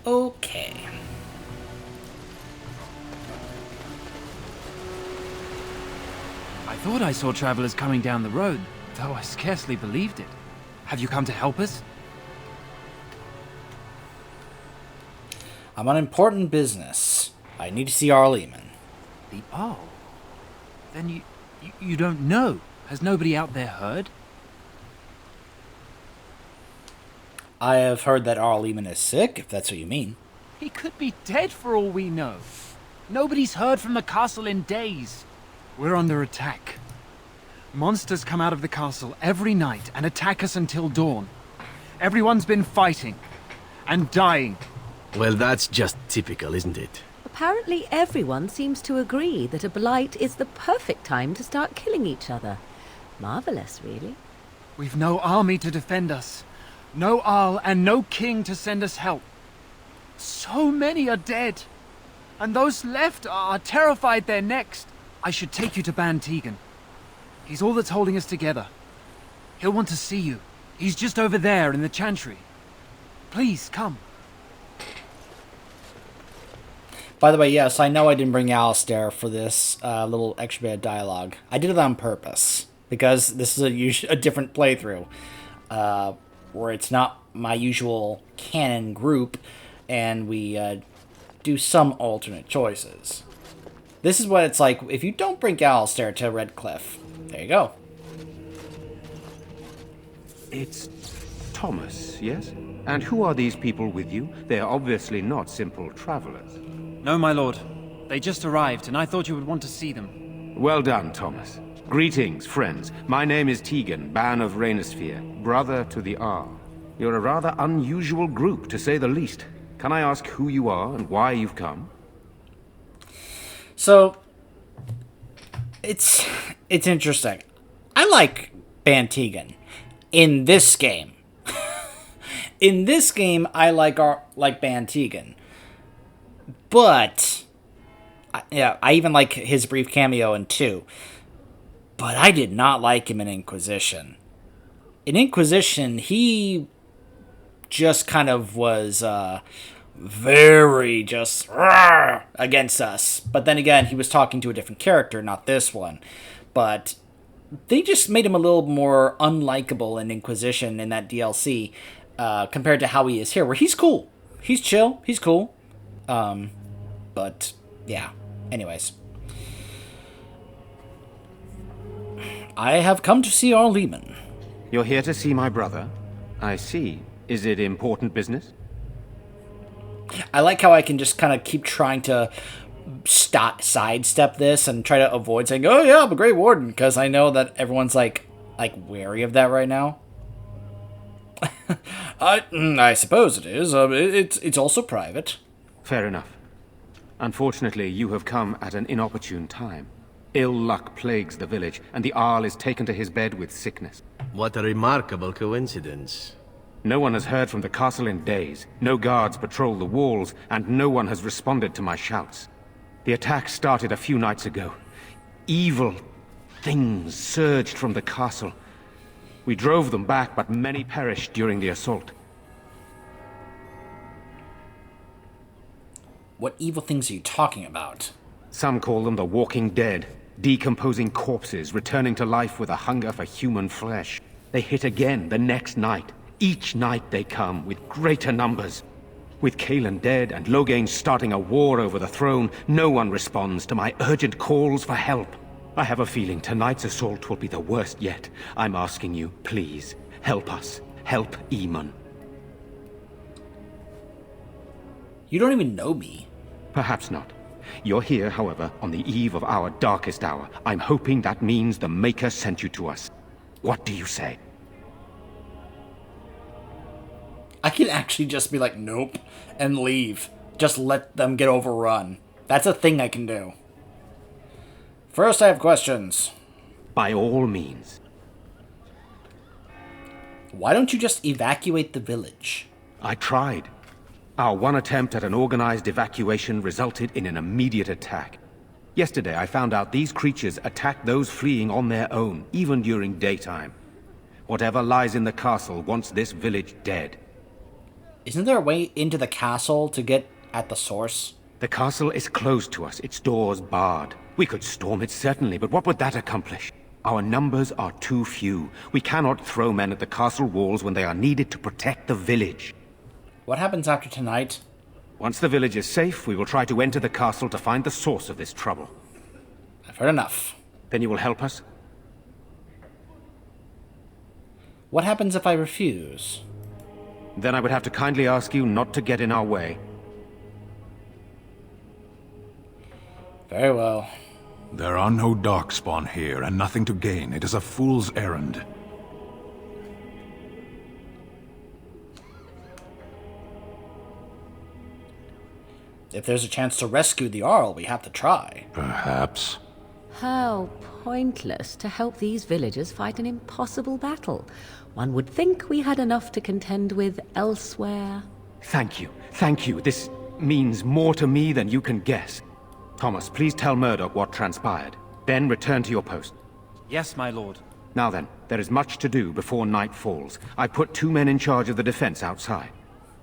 Okay. I thought I saw travelers coming down the road, though I scarcely believed it. Have you come to help us? I'm on important business. I need to see Arleman. The Arl? Then you don't know? Has nobody out there heard? I have heard that Arleman is sick, if that's what you mean. He could be dead for all we know. Nobody's heard from the castle in days. We're under attack. Monsters come out of the castle every night and attack us until dawn. Everyone's been fighting and dying. Well, that's just typical, isn't it? Apparently everyone seems to agree that a blight is the perfect time to start killing each other. Marvelous, really. We've no army to defend us. No Arl and no king to send us help. So many are dead. And those left are terrified they're next. I should take you to Ban Tegan. He's all that's holding us together. He'll want to see you. He's just over there in the chantry. Please, come. By the way, yes, I know I didn't bring Alistair for this little extra bit of dialogue. I did it on purpose, because this is a different playthrough, where it's not my usual canon group, and we do some alternate choices. This is what it's like if you don't bring Alistair to Redcliffe. There you go. It's Thomas, yes? And who are these people with you? They are obviously not simple travelers. No, my lord. They just arrived, and I thought you would want to see them. Well done, Thomas. Greetings, friends. My name is Tegan, Ban of Rainersphere, brother to the Arl. You're a rather unusual group, to say the least. Can I ask who you are and why you've come? So, it's interesting. I like Ban Tegan in this game. In this game, I like Ban Tegan. But, I even like his brief cameo in 2. But I did not like him in Inquisition. In Inquisition, he just kind of was very just against us. But then again, he was talking to a different character, not this one. But they just made him a little more unlikable in Inquisition in that DLC compared to how he is here, where he's cool. He's chill. He's cool. But, yeah. Anyways. I have come to see Arleman. You're here to see my brother? I see. Is it important business? I like how I can just kind of keep trying to sidestep this and try to avoid saying, oh yeah, I'm a Grey Warden, because I know that everyone's like wary of that right now. I suppose it is. It's also private. Fair enough. Unfortunately, you have come at an inopportune time. Ill luck plagues the village, and the Arl is taken to his bed with sickness. What a remarkable coincidence. No one has heard from the castle in days. No guards patrol the walls, and no one has responded to my shouts. The attack started a few nights ago. Evil things surged from the castle. We drove them back, but many perished during the assault. What evil things are you talking about? Some call them the Walking Dead, decomposing corpses returning to life with a hunger for human flesh. They hit again the next night. Each night they come with greater numbers. With Kaelan dead and Loghain starting a war over the throne, no one responds to my urgent calls for help. I have a feeling tonight's assault will be the worst yet. I'm asking you, please, help us. Help Eamon. You don't even know me. Perhaps not. You're here, however, on the eve of our darkest hour. I'm hoping that means the Maker sent you to us. What do you say? I can actually just be like, nope, and leave. Just let them get overrun. That's a thing I can do. First, I have questions. By all means. Why don't you just evacuate the village? I tried. Our one attempt at an organized evacuation resulted in an immediate attack. Yesterday, I found out these creatures attack those fleeing on their own, even during daytime. Whatever lies in the castle wants this village dead. Isn't there a way into the castle to get at the source? The castle is closed to us, its doors barred. We could storm it certainly, but what would that accomplish? Our numbers are too few. We cannot throw men at the castle walls when they are needed to protect the village. What happens after tonight? Once the village is safe, we will try to enter the castle to find the source of this trouble. I've heard enough. Then you will help us? What happens if I refuse? Then I would have to kindly ask you not to get in our way. Very well. There are no darkspawn here, and nothing to gain. It is a fool's errand. If there's a chance to rescue the Arl, we have to try. Perhaps. How pointless to help these villagers fight an impossible battle. One would think we had enough to contend with elsewhere. Thank you. Thank you. This means more to me than you can guess. Thomas, please tell Murdoch what transpired. Then return to your post. Yes, my lord. Now then, there is much to do before night falls. I put 2 men in charge of the defense outside.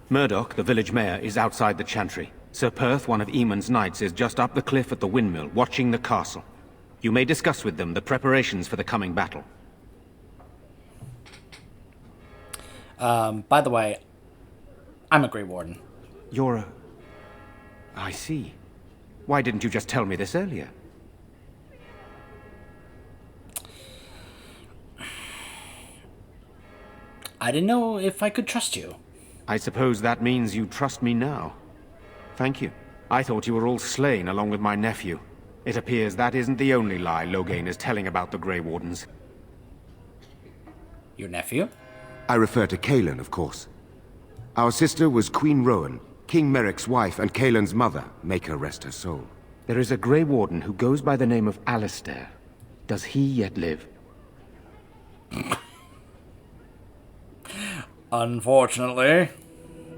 Murdoch, the village mayor, is outside the chantry. Sir Perth, one of Eamon's knights, is just up the cliff at the windmill, watching the castle. You may discuss with them the preparations for the coming battle. By the way, I'm a Grey Warden. You're a... I see. Why didn't you just tell me this earlier? I didn't know if I could trust you. I suppose that means you trust me now. Thank you. I thought you were all slain along with my nephew. It appears that isn't the only lie Loghain is telling about the Grey Wardens. Your nephew? I refer to Cailan, of course. Our sister was Queen Rowan, King Merrick's wife and Cailan's mother. Make her rest her soul. There is a Grey Warden who goes by the name of Alistair. Does he yet live? Unfortunately.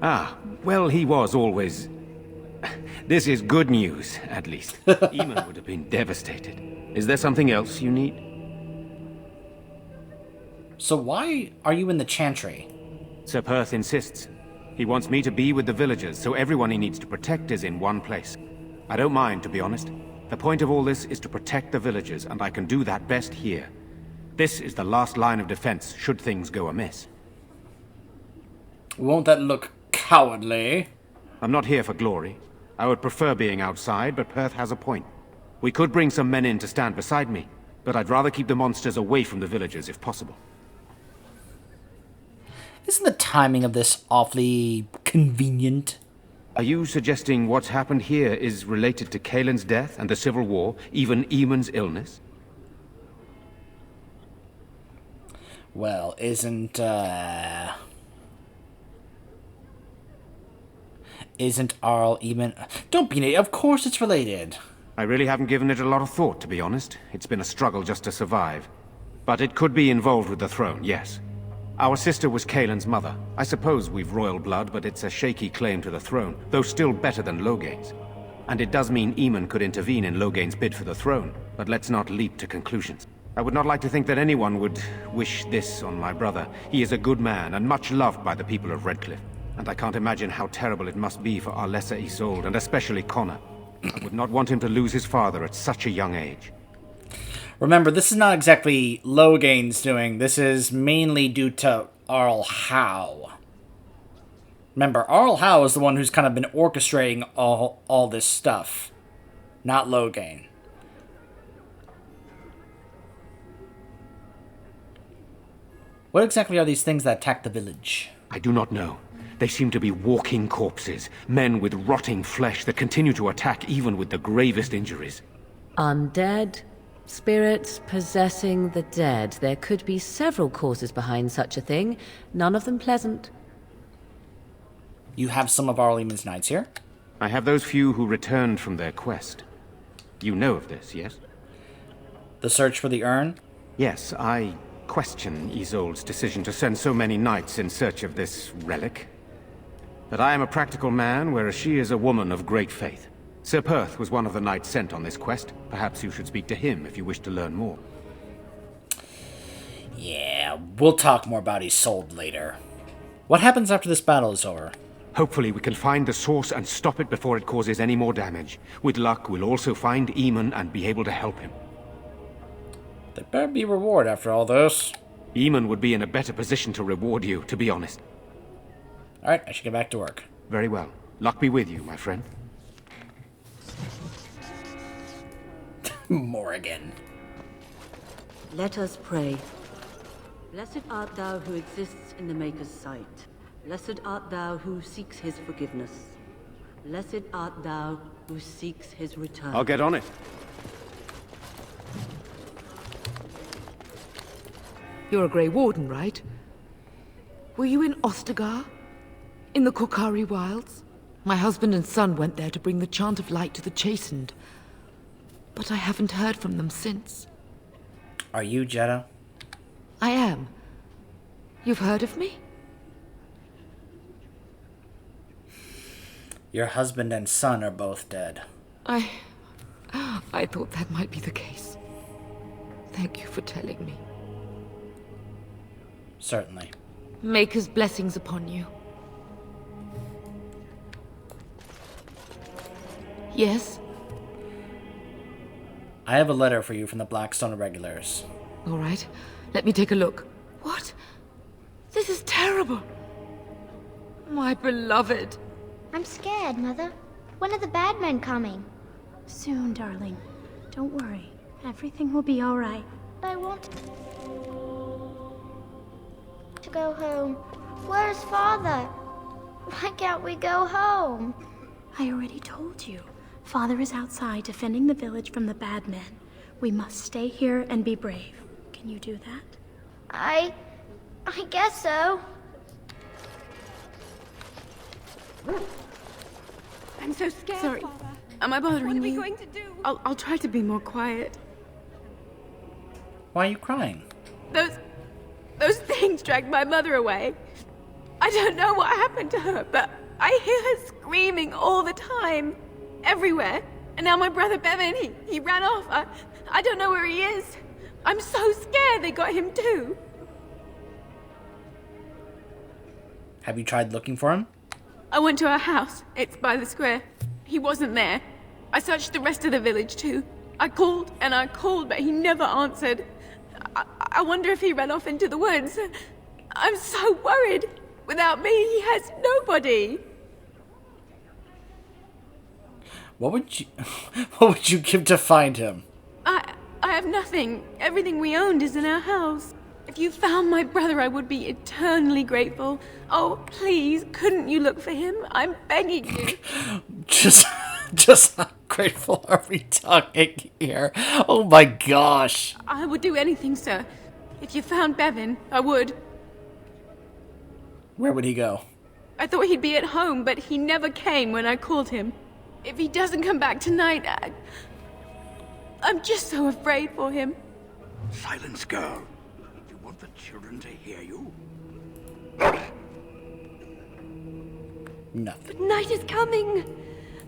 Ah, well, he was always... This is good news, at least. Eamon would have been devastated. Is there something else you need? So why are you in the chantry? Sir Perth insists. He wants me to be with the villagers, so everyone he needs to protect is in one place. I don't mind, to be honest. The point of all this is to protect the villagers, and I can do that best here. This is the last line of defense, should things go amiss. Won't that look cowardly? I'm not here for glory. I would prefer being outside, but Perth has a point. We could bring some men in to stand beside me, but I'd rather keep the monsters away from the villagers if possible. Isn't the timing of this awfully convenient? Are you suggesting what's happened here is related to Cailan's death and the Civil War, even Eamon's illness? Well, isn't Arl even... Don't be an idiot. Of course it's related. I really haven't given it a lot of thought, to be honest. It's been a struggle just to survive. But it could be involved with the throne, yes. Our sister was Cailan's mother. I suppose we've royal blood, but it's a shaky claim to the throne, though still better than Loghain's. And it does mean Eamon could intervene in Loghain's bid for the throne, but let's not leap to conclusions. I would not like to think that anyone would wish this on my brother. He is a good man, and much loved by the people of Redcliffe. And I can't imagine how terrible it must be for our lesser Isolde, and especially Connor. I would not want him to lose his father at such a young age. Remember, this is not exactly Loghain's doing. This is mainly due to Arl Howe. Remember, Arl Howe is the one who's kind of been orchestrating all this stuff. Not Loghain. What exactly are these things that attack the village? I do not know. They seem to be walking corpses, men with rotting flesh that continue to attack even with the gravest injuries. Undead? Spirits possessing the dead. There could be several causes behind such a thing, none of them pleasant. You have some of Arl Eamon's knights here? I have those few who returned from their quest. You know of this, yes? The search for the urn? Yes, I question Isolde's decision to send so many knights in search of this relic. But I am a practical man, whereas she is a woman of great faith. Sir Perth was one of the knights sent on this quest. Perhaps you should speak to him if you wish to learn more. Yeah, we'll talk more about Isolde later. What happens after this battle is over? Hopefully we can find the source and stop it before it causes any more damage. With luck, we'll also find Eamon and be able to help him. There better be reward after all this. Eamon would be in a better position to reward you, to be honest. Alright, I should get back to work. Very well. Luck be with you, my friend. Morrigan. Let us pray. Blessed art thou who exists in the Maker's sight. Blessed art thou who seeks his forgiveness. Blessed art thou who seeks his return. I'll get on it. You're a Grey Warden, right? Were you in Ostagar? In the Korkari Wilds? My husband and son went there to bring the chant of light to the chastened. But I haven't heard from them since. Are you Jeddah? I am. You've heard of me? Your husband and son are both dead. I thought that might be the case. Thank you for telling me. Certainly. Maker's blessings upon you. Yes? I have a letter for you from the Blackstone Irregulars. All right. Let me take a look. What? This is terrible. My beloved. I'm scared, Mother. When are the bad men coming? Soon, darling. Don't worry. Everything will be all right. I want to go home. Where's Father? Why can't we go home? I already told you. Father is outside defending the village from the bad men. We must stay here and be brave. Can you do that? I guess so. I'm so scared. Sorry. Father. Am I bothering What are we you? going to do? I'll try to be more quiet. Why are you crying? Those things dragged my mother away. I don't know what happened to her, but I hear her screaming all the time. Everywhere. And now my brother Bevan, he ran off. I don't know where he is. I'm so scared they got him too. Have you tried looking for him? I went to our house. It's by the square. He wasn't there. I searched the rest of the village too. I called and I called, but he never answered. I wonder if he ran off into the woods. I'm so worried. Without me, he has nobody. What would you give to find him? I have nothing. Everything we owned is in our house. If you found my brother, I would be eternally grateful. Oh, please, couldn't you look for him? I'm begging you. just how grateful are we talking here? Oh my gosh. I would do anything, sir. If you found Bevan, I would. Where would he go? I thought he'd be at home, but he never came when I called him. If he doesn't come back tonight, I'm just so afraid for him. Silence, girl. You want the children to hear you? Nothing. But night is coming.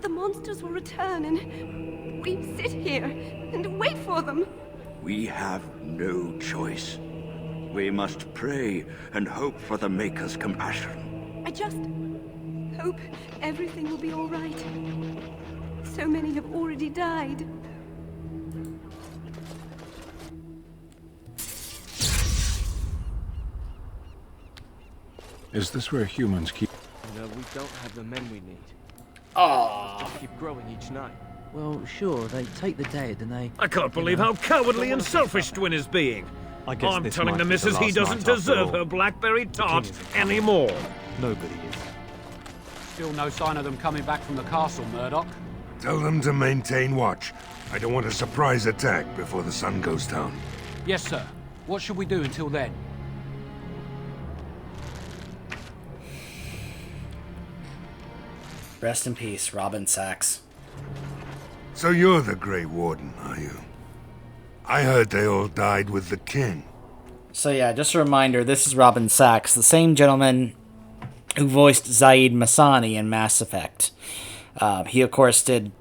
The monsters will return, and we sit here and wait for them. We have no choice. We must pray and hope for the Maker's compassion. I just hope everything will be all right. So many have already died. Is this where humans keep... No, we don't have the men we need. Aww. They keep growing each night. Well, sure, they take the dead and they... I can't believe how cowardly and selfish Twin is being. I guess I'm this telling might the be missus he last doesn't night after deserve all. her blackberry tart anymore. Nobody is. Still no sign of them coming back from the castle, Murdoch. Tell them to maintain watch. I don't want a surprise attack before the sun goes down. Yes, sir. What should we do until then? Rest in peace, Robin Sachs. So you're the Grey Warden, are you? I heard they all died with the king. So yeah, just a reminder, this is Robin Sachs, the same gentleman who voiced Zaid Masani in Mass Effect. He, of course, did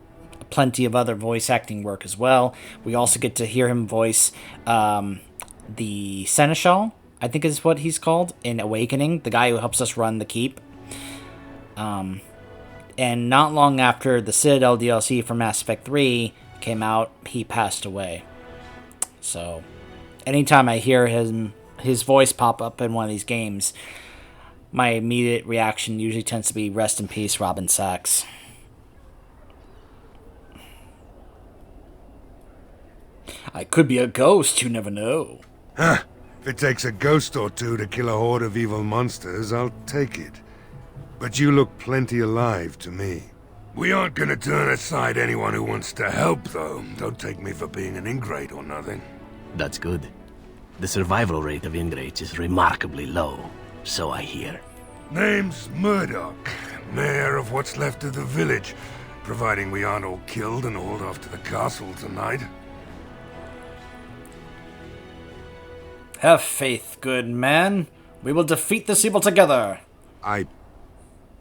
plenty of other voice acting work as well. We also get to hear him voice the Seneschal, I think is what he's called, in Awakening, the guy who helps us run the keep. And not long after the Citadel DLC for Mass Effect 3 came out, he passed away. So, anytime I hear his voice pop up in one of these games, my immediate reaction usually tends to be rest in peace, Robin Sachs. I could be a ghost, you never know. Huh. If it takes a ghost or two to kill a horde of evil monsters, I'll take it. But you look plenty alive to me. We aren't gonna turn aside anyone who wants to help, though. Don't take me for being an ingrate or nothing. That's good. The survival rate of ingrates is remarkably low, so I hear. Name's Murdoch, mayor of what's left of the village, providing we aren't all killed and hauled off to the castle tonight. Have faith, good man. We will defeat this evil together. I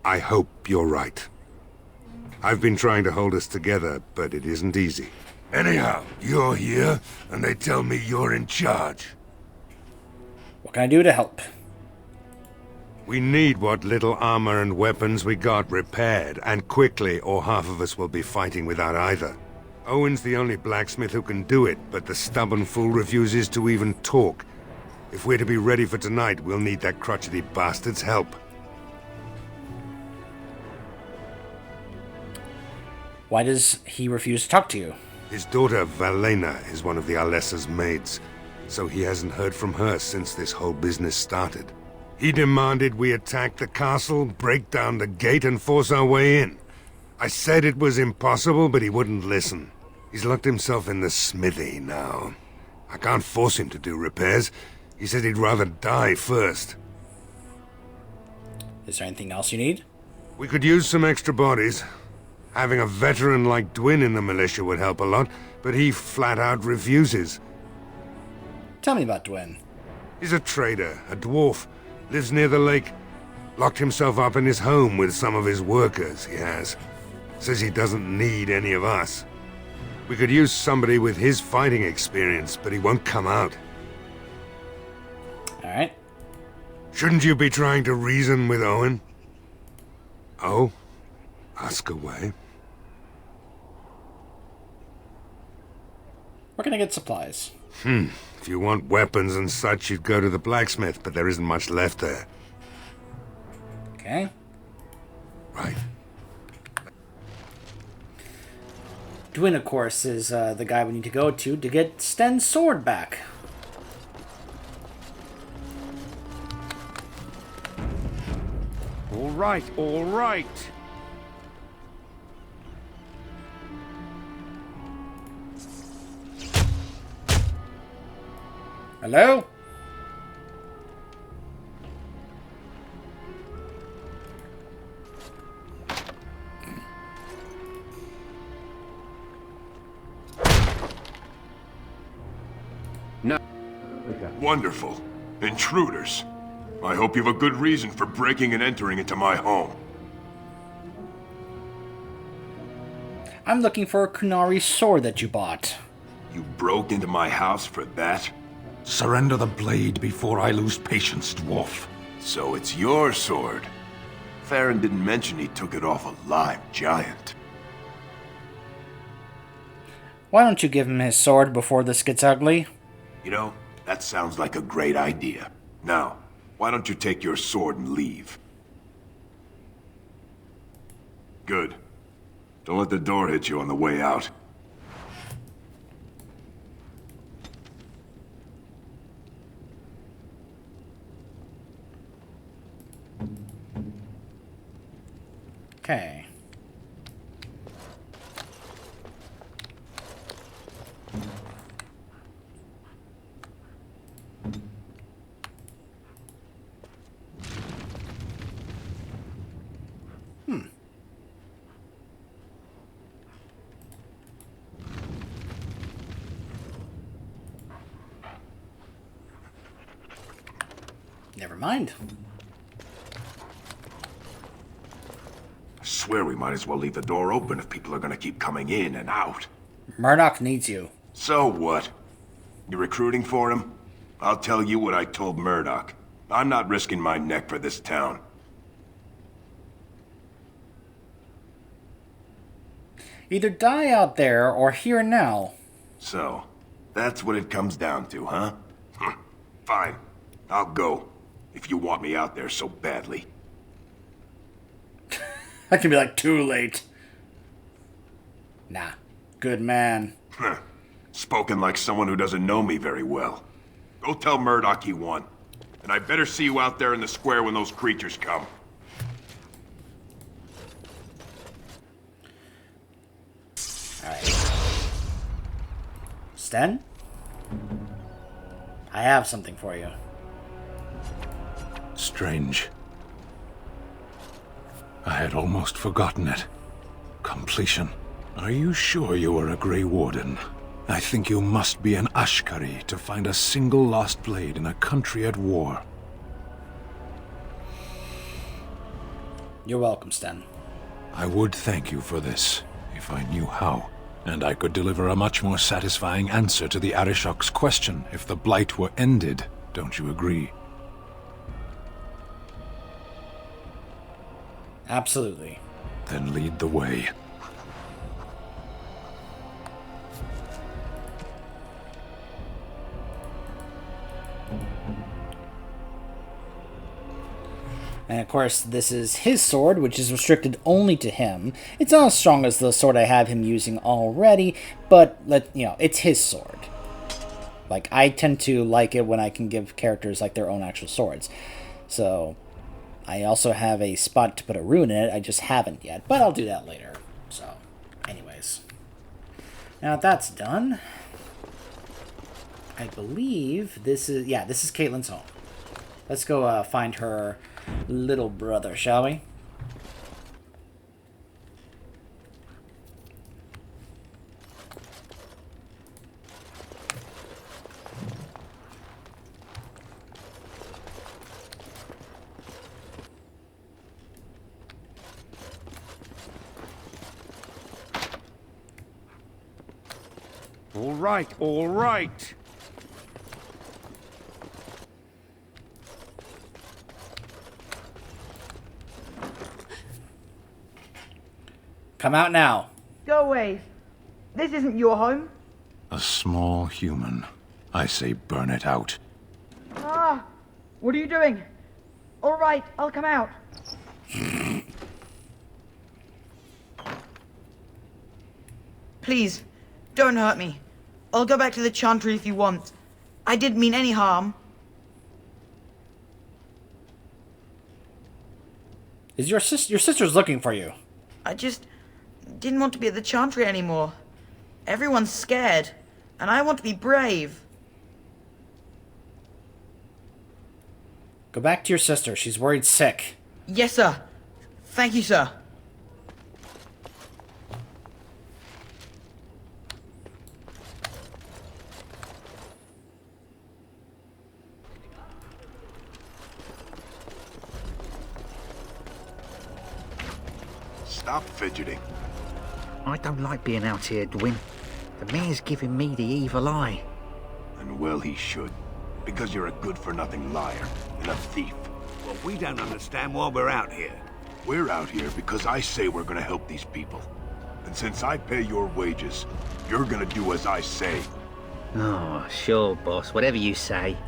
hope you're right. I've been trying to hold us together, but it isn't easy. Anyhow, you're here, and they tell me you're in charge. What can I do to help? We need what little armor and weapons we got repaired, and quickly, or half of us will be fighting without either. Owen's the only blacksmith who can do it, but the stubborn fool refuses to even talk. If we're to be ready for tonight, we'll need that crotchety bastard's help. Why does he refuse to talk to you? His daughter, Valena, is one of the Alessa's maids, so he hasn't heard from her since this whole business started. He demanded we attack the castle, break down the gate, and force our way in. I said it was impossible, but he wouldn't listen. He's locked himself in the smithy now. I can't force him to do repairs. He said he'd rather die first. Is there anything else you need? We could use some extra bodies. Having a veteran like Dwin in the militia would help a lot, but he flat out refuses. Tell me about Dwin. He's a trader, a dwarf, lives near the lake. Locked himself up in his home with some of his workers, he has. Says he doesn't need any of us. We could use somebody with his fighting experience, but he won't come out. Alright. Shouldn't you be trying to reason with Owen? Oh? Ask away. Where can I get supplies? If you want weapons and such, you'd go to the blacksmith, but there isn't much left there. Okay. Right. Dwin, of course, is the guy we need to go to get Sten's sword back. All right, all right. Hello? No. Wonderful. Intruders. I hope you have a good reason for breaking and entering into my home. I'm looking for a Kunari sword that you bought. You broke into my house for that? Surrender the blade before I lose patience, dwarf. So it's your sword. Farron didn't mention he took it off a live giant. Why don't you give him his sword before this gets ugly? You know, that sounds like a great idea. Now, why don't you take your sword and leave? Good. Don't let the door hit you on the way out. Okay. Never mind. I swear we might as well leave the door open if people are gonna keep coming in and out. Murdoch needs you. So what? You recruiting for him? I'll tell you what I told Murdoch. I'm not risking my neck for this town. Either die out there or here now. So, that's what it comes down to, huh? Fine. I'll go. If you want me out there so badly. That can be like too late. Nah. Good man. Spoken like someone who doesn't know me very well. Go tell Murdoch he won. And I better see you out there in the square when those creatures come. Alright. Sten? I have something for you. Strange. I had almost forgotten it. Completion. Are you sure you are a Grey Warden? I think you must be an Ashkari to find a single lost blade in a country at war. You're welcome, Sten. I would thank you for this, if I knew how. And I could deliver a much more satisfying answer to the Arishok's question if the Blight were ended. Don't you agree? Absolutely. Then lead the way. And of course, this is his sword, which is restricted only to him. It's not as strong as the sword I have him using already, but it's his sword. Like, I tend to like it when I can give characters like their own actual swords. So, I also have a spot to put a rune in it. I just haven't yet, but I'll do that later. So, anyways. Now that's done, I believe this is Caitlyn's home. Let's go find her little brother, shall we? All right. Come out now. Go away. This isn't your home. A small human. I say burn it out. Ah, what are you doing? All right, I'll come out. Please, don't hurt me. I'll go back to the Chantry if you want. I didn't mean any harm. Is your sister's looking for you? I just didn't want to be at the Chantry anymore. Everyone's scared, and I want to be brave. Go back to your sister. She's worried sick. Yes, sir. Thank you, sir. Stop fidgeting. I don't like being out here, Dwin. The mayor's giving me the evil eye. And well he should. Because you're a good-for-nothing liar and a thief. Well, we don't understand why we're out here. We're out here because I say we're gonna help these people. And since I pay your wages, you're gonna do as I say. Oh, sure, boss. Whatever you say.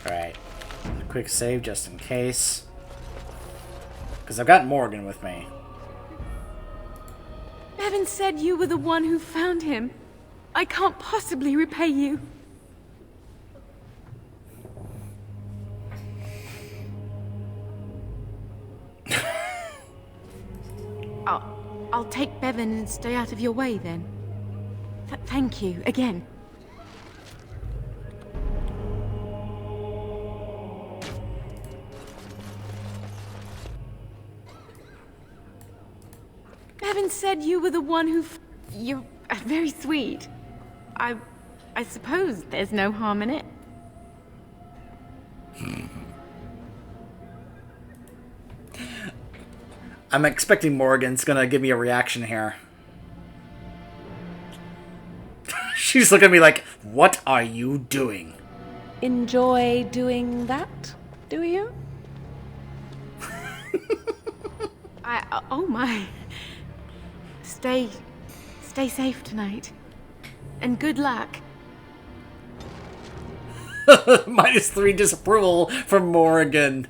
Alright. A quick save just in case. Because I've got Morgan with me. Bevan said you were the one who found him. I can't possibly repay you. I'll take Bevan and stay out of your way then. Thank you again. Bevan said you were the one who... You're very sweet. I suppose there's no harm in it. I'm expecting Morgan's gonna give me a reaction here. She's looking at me like, what are you doing? Enjoy doing that, do you? Oh my. Stay safe tonight. And good luck. -3 disapproval from Morrigan.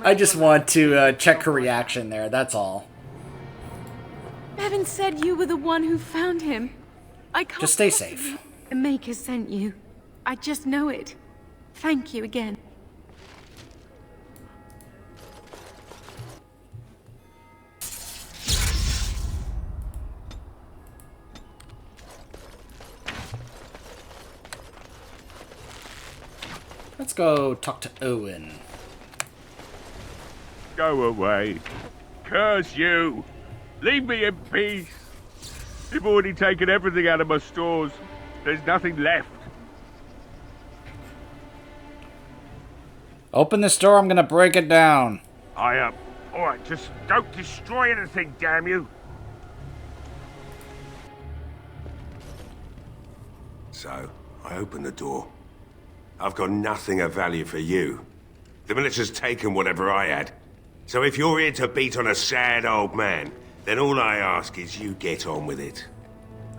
I just want to check her reaction there, that's all. Bevan said you were the one who found him. I can't Just stay safe. The Maker sent you. I just know it. Thank you again. Let's go talk to Owen. Go away. Curse you. Leave me in peace. You've already taken everything out of my stores. There's nothing left. Open this door, I'm gonna break it down. Alright, just don't destroy anything, damn you. So, I open the door. I've got nothing of value for you. The military's taken whatever I had. So if you're here to beat on a sad old man, then all I ask is you get on with it.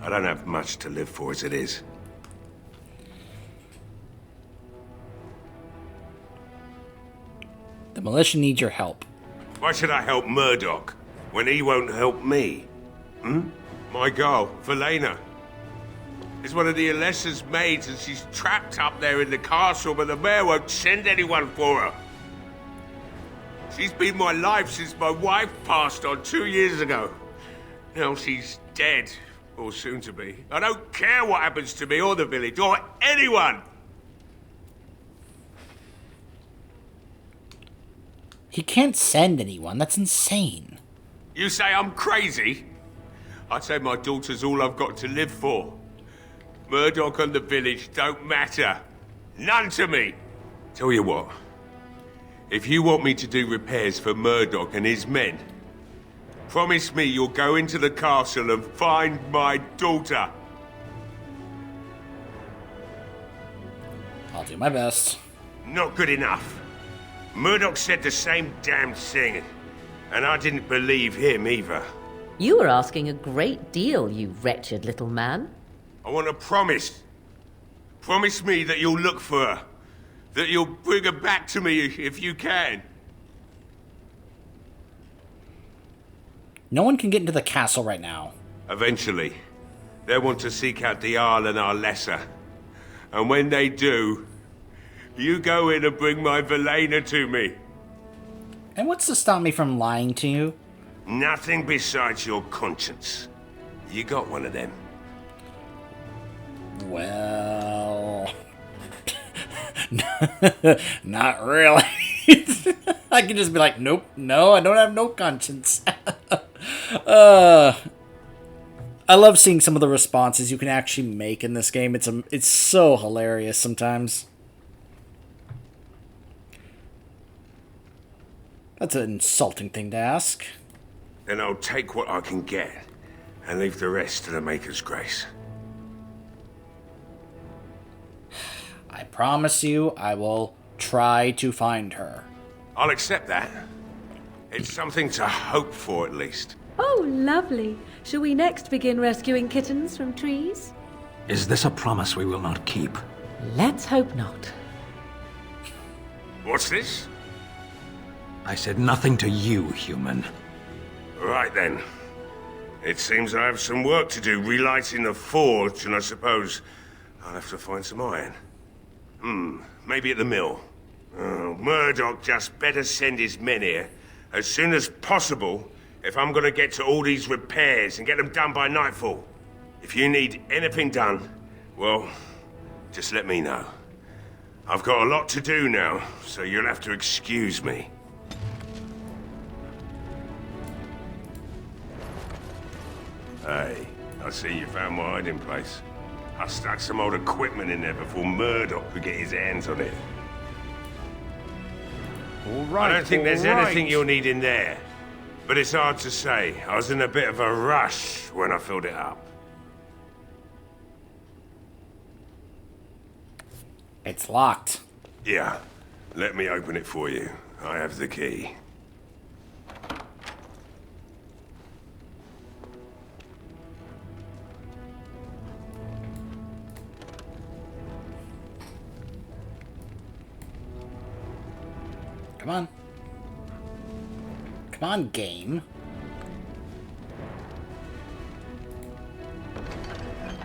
I don't have much to live for as it is. The militia needs your help. Why should I help Murdoch when he won't help me? My girl, Velena, is one of the Alessa's maids and she's trapped up there in the castle, but the mayor won't send anyone for her. She's been my life since my wife passed on 2 years ago. Now she's dead, or soon to be. I don't care what happens to me or the village, or anyone! He can't send anyone, that's insane. You say I'm crazy? I'd say my daughter's all I've got to live for. Murdoch and the village don't matter. None to me. Tell you what. If you want me to do repairs for Murdoch and his men, promise me you'll go into the castle and find my daughter. I'll do my best. Not good enough. Murdoch said the same damn thing, and I didn't believe him either. You were asking a great deal, you wretched little man. I want a promise. Promise me that you'll look for her. That you'll bring her back to me if you can. No one can get into the castle right now. Eventually. They'll want to seek out the Jarl and our lesser. And when they do, you go in and bring my Velena to me. And what's to stop me from lying to you? Nothing besides your conscience. You got one of them. Well... not really. I can just be like, nope, no, I don't have no conscience. I love seeing some of the responses you can actually make in this game. It's so hilarious sometimes. That's an insulting thing to ask. Then I'll take what I can get and leave the rest to the Maker's grace. I promise you, I will try to find her. I'll accept that. It's something to hope for, at least. Oh, lovely. Shall we next begin rescuing kittens from trees? Is this a promise we will not keep? Let's hope not. What's this? I said nothing to you, human. Right then. It seems I have some work to do relighting the forge, and I suppose I'll have to find some iron. Maybe at the mill. Oh, Murdoch just better send his men here as soon as possible if I'm gonna get to all these repairs and get them done by nightfall. If you need anything done, well, just let me know. I've got a lot to do now, so you'll have to excuse me. Hey, I see you found my hiding place. I stuck some old equipment in there before Murdoch could get his hands on it. All right, I don't think there's anything you'll need in there. But it's hard to say. I was in a bit of a rush when I filled it up. It's locked. Yeah. Let me open it for you. I have the key. Come on. Come on, game.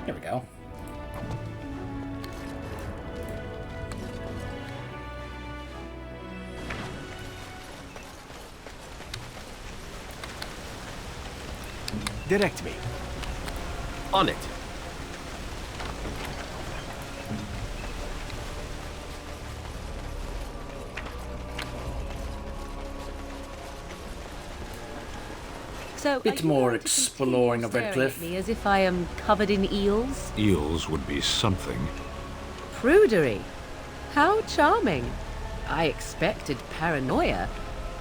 Here we go. Direct me. On it. So, Bit more exploring of Redcliffe. me as if I am covered in eels? Eels would be something. Prudery. How charming. I expected paranoia.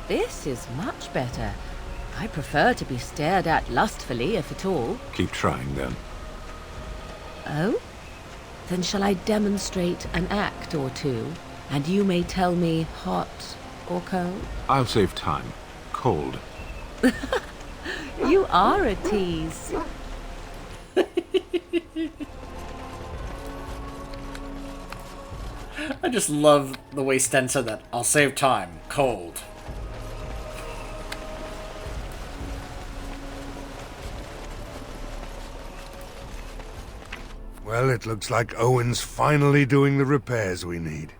This is much better. I prefer to be stared at lustfully, if at all. Keep trying, then. Oh? Then shall I demonstrate an act or two, and you may tell me hot or cold? I'll save time. Cold. You are a tease. I just love the way Sten said that. I'll save time. Cold. Well, it looks like Owen's finally doing the repairs we need.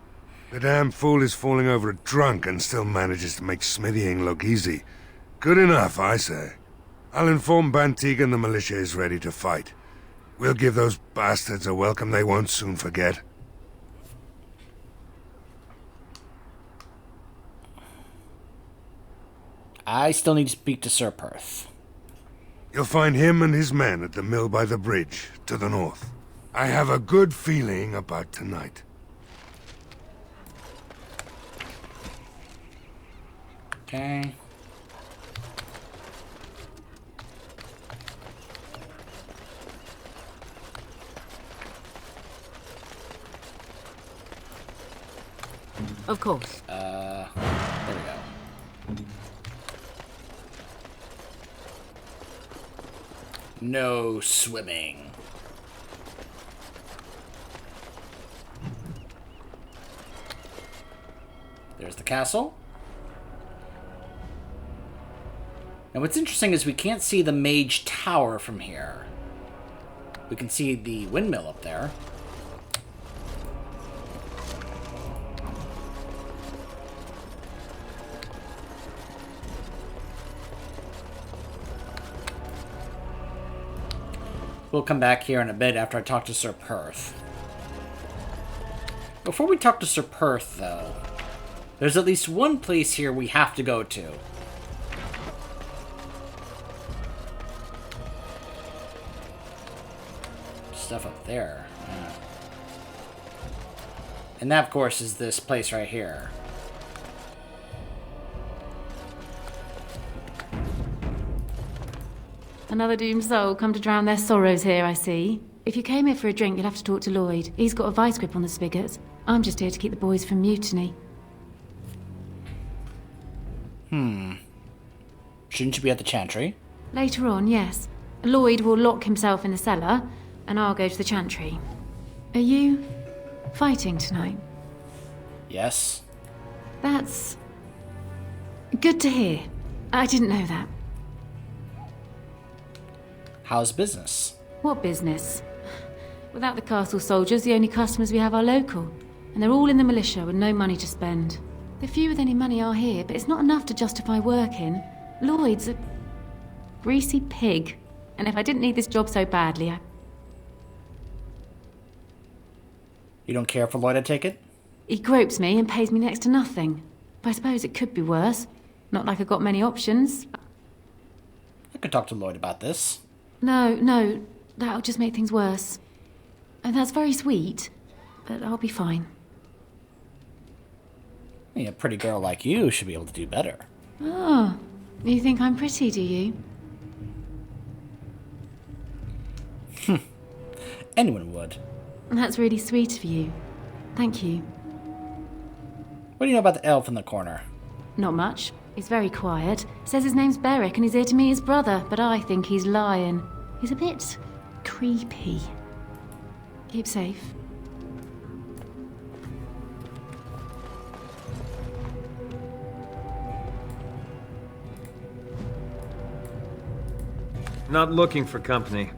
The damn fool is falling over a drunk and still manages to make smithying look easy. Good enough, I say. I'll inform Bantigan the militia is ready to fight. We'll give those bastards a welcome they won't soon forget. I still need to speak to Sir Perth. You'll find him and his men at the mill by the bridge, to the north. I have a good feeling about tonight. Okay. Of course. There we go. No swimming. There's the castle. And what's interesting is we can't see the Mage Tower from here. We can see the windmill up there. We'll come back here in a bit after I talk to Sir Perth. Before we talk to Sir Perth, though, there's at least one place here we have to go to. Stuff up there. Yeah. And that, of course, is this place right here. Another doomed soul come to drown their sorrows here, I see. If you came here for a drink, you'll have to talk to Lloyd. He's got a vice grip on the spigots. I'm just here to keep the boys from mutiny. Shouldn't you be at the Chantry? Later on, yes. Lloyd will lock himself in the cellar, and I'll go to the Chantry. Are you fighting tonight? Yes. That's good to hear. I didn't know that. How's business? What business? Without the castle soldiers, the only customers we have are local. And they're all in the militia with no money to spend. The few with any money are here, but it's not enough to justify working. Lloyd's a greasy pig. And if I didn't need this job so badly, You don't care for Lloyd, I take it? He gropes me and pays me next to nothing. But I suppose it could be worse. Not like I've got many options. I could talk to Lloyd about this. No, that'll just make things worse. And that's very sweet, but I'll be fine. A pretty girl like you should be able to do better. Oh, you think I'm pretty, do you? Anyone would. That's really sweet of you. Thank you. What do you know about the elf in the corner? Not much. He's very quiet. Says his name's Beric and he's here to meet his brother, but I think he's lying. He's a bit creepy. Keep safe. Not looking for company.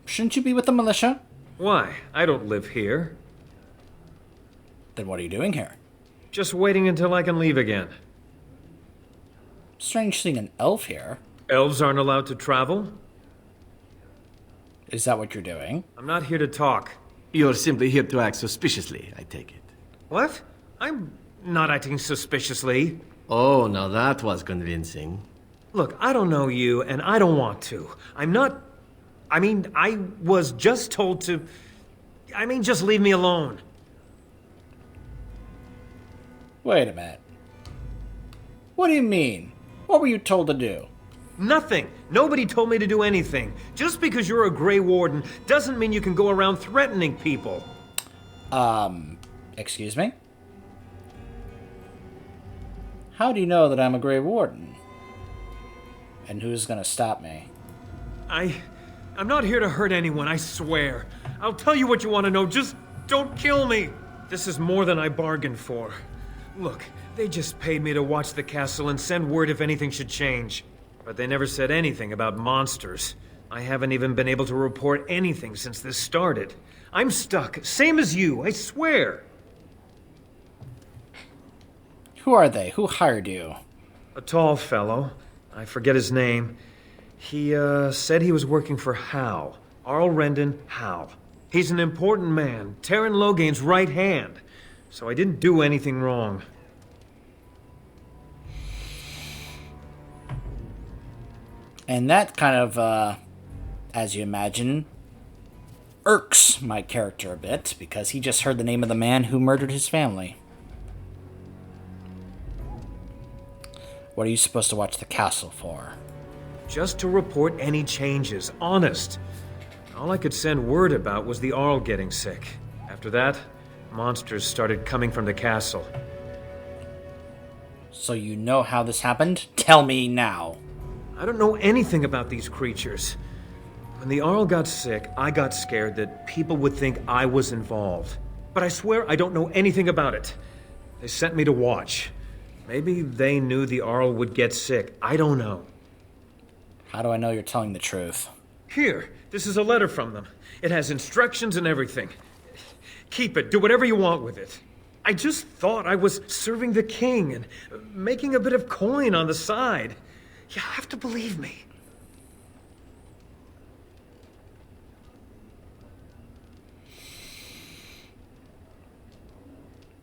Shouldn't you be with the militia? Why? I don't live here. Then what are you doing here? Just waiting until I can leave again. Strange seeing an elf here. Elves aren't allowed to travel? Is that what you're doing? I'm not here to talk. You're simply here to act suspiciously, I take it. What? I'm not acting suspiciously. Oh, now that was convincing. Look, I don't know you, and I don't want to. I'm not... I mean, I was just told to... I mean, just leave me alone. Wait a minute. What do you mean? What were you told to do? Nothing. Nobody told me to do anything. Just because you're a Grey Warden doesn't mean you can go around threatening people. Excuse me? How do you know that I'm a Grey Warden? And who's gonna stop me? I'm not here to hurt anyone, I swear. I'll tell you what you want to know, just don't kill me! This is more than I bargained for. Look, they just paid me to watch the castle and send word if anything should change. But they never said anything about monsters. I haven't even been able to report anything since this started. I'm stuck, same as you, I swear. Who are they? Who hired you? A tall fellow. I forget his name. He, said he was working for Hal. Arl Rendon Hal. He's an important man, Terran Logain's right hand. So I didn't do anything wrong. And that kind of, as you imagine, irks my character a bit, because he just heard the name of the man who murdered his family. What are you supposed to watch the castle for? Just to report any changes, honest. All I could send word about was the Arl getting sick. After that, monsters started coming from the castle. So you know how this happened? Tell me now. I don't know anything about these creatures. When the Arl got sick, I got scared that people would think I was involved. But I swear I don't know anything about it. They sent me to watch. Maybe they knew the Arl would get sick. I don't know. How do I know you're telling the truth? Here, this is a letter from them. It has instructions and everything. Keep it. Do whatever you want with it. I just thought I was serving the king and making a bit of coin on the side. You have to believe me.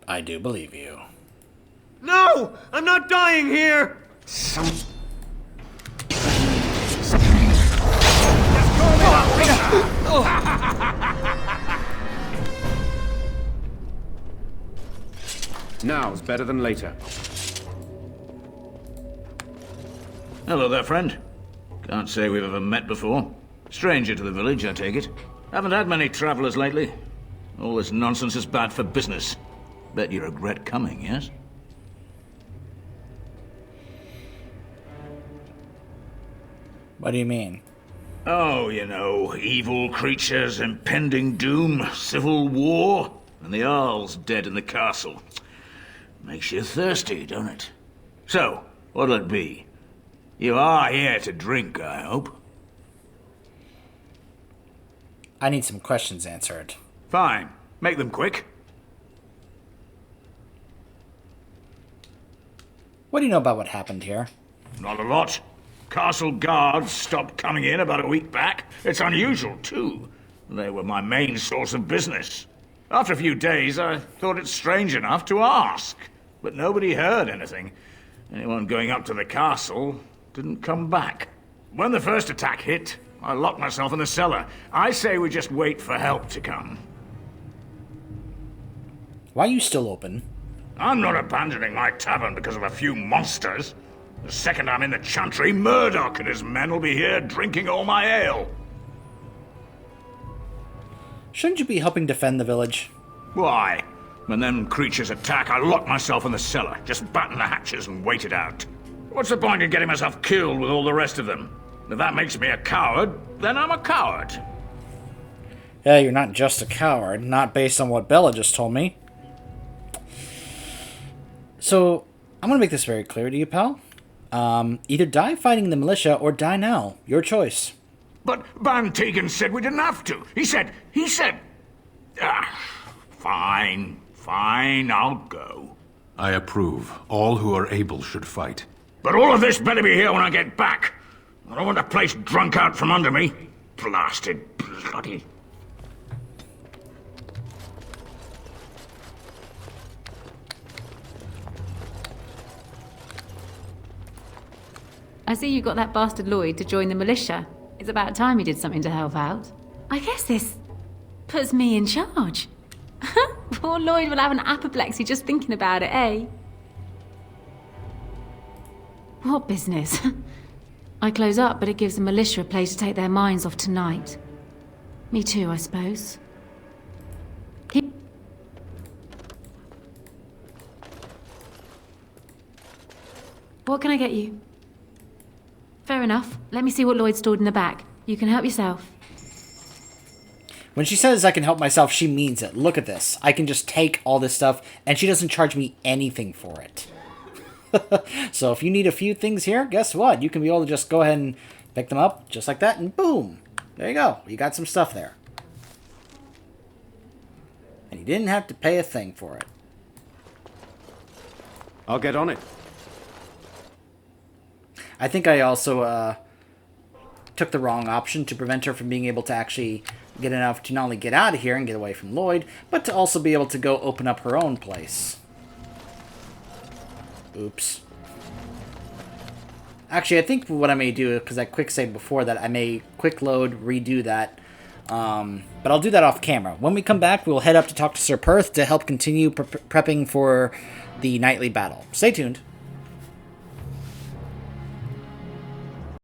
I do believe you. No! I'm not dying here! Now's better than later. Hello there, friend. Can't say we've ever met before. Stranger to the village, I take it. Haven't had many travelers lately. All this nonsense is bad for business. Bet you regret coming, yes? What do you mean? Oh, you know, evil creatures, impending doom, civil war, and the Arl's dead in the castle. Makes you thirsty, don't it? So, what'll it be? You are here to drink, I hope? I need some questions answered. Fine. Make them quick. What do you know about what happened here? Not a lot. Castle guards stopped coming in about a week back. It's unusual, too. They were my main source of business. After a few days, I thought it strange enough to ask. But nobody heard anything. Anyone going up to the castle didn't come back. When the first attack hit, I locked myself in the cellar. I say we just wait for help to come. Why are you still open? I'm not abandoning my tavern because of a few monsters. The second I'm in the chantry, Murdoch and his men will be here drinking all my ale. Shouldn't you be helping defend the village? Why? When them creatures attack, I lock myself in the cellar, just batten the hatches and wait it out. What's the point in getting myself killed with all the rest of them? If that makes me a coward, then I'm a coward. Yeah, you're not just a coward, not based on what Bella just told me. So, I'm gonna make this very clear to you, pal. Either die fighting the militia or die now. Your choice. But Van Tegan said we didn't have to. He said... Fine, I'll go. I approve. All who are able should fight. But all of this better be here when I get back. I don't want the place drunk out from under me. Blasted bloody... I see you got that bastard Lloyd to join the militia. It's about time he did something to help out. I guess this puts me in charge. Poor Lloyd will have an apoplexy just thinking about it, eh? What business? I close up, but it gives the militia a place to take their minds off tonight. Me too, I suppose. What can I get you? Fair enough. Let me see what Lloyd stored in the back. You can help yourself. When she says I can help myself, she means it. Look at this. I can just take all this stuff, and she doesn't charge me anything for it. So if you need a few things here, guess what? You can be able to just go ahead and pick them up, just like that, and boom. There you go. You got some stuff there. And you didn't have to pay a thing for it. I'll get on it. I think I also took the wrong option to prevent her from being able to actually get enough to not only get out of here and get away from Lloyd, but to also be able to go open up her own place. Oops. Actually, I think what I may do, because I quick saved before that, I may quick load, redo that. But I'll do that off camera. When we come back, we'll head up to talk to Sir Perth to help continue prepping for the nightly battle. Stay tuned.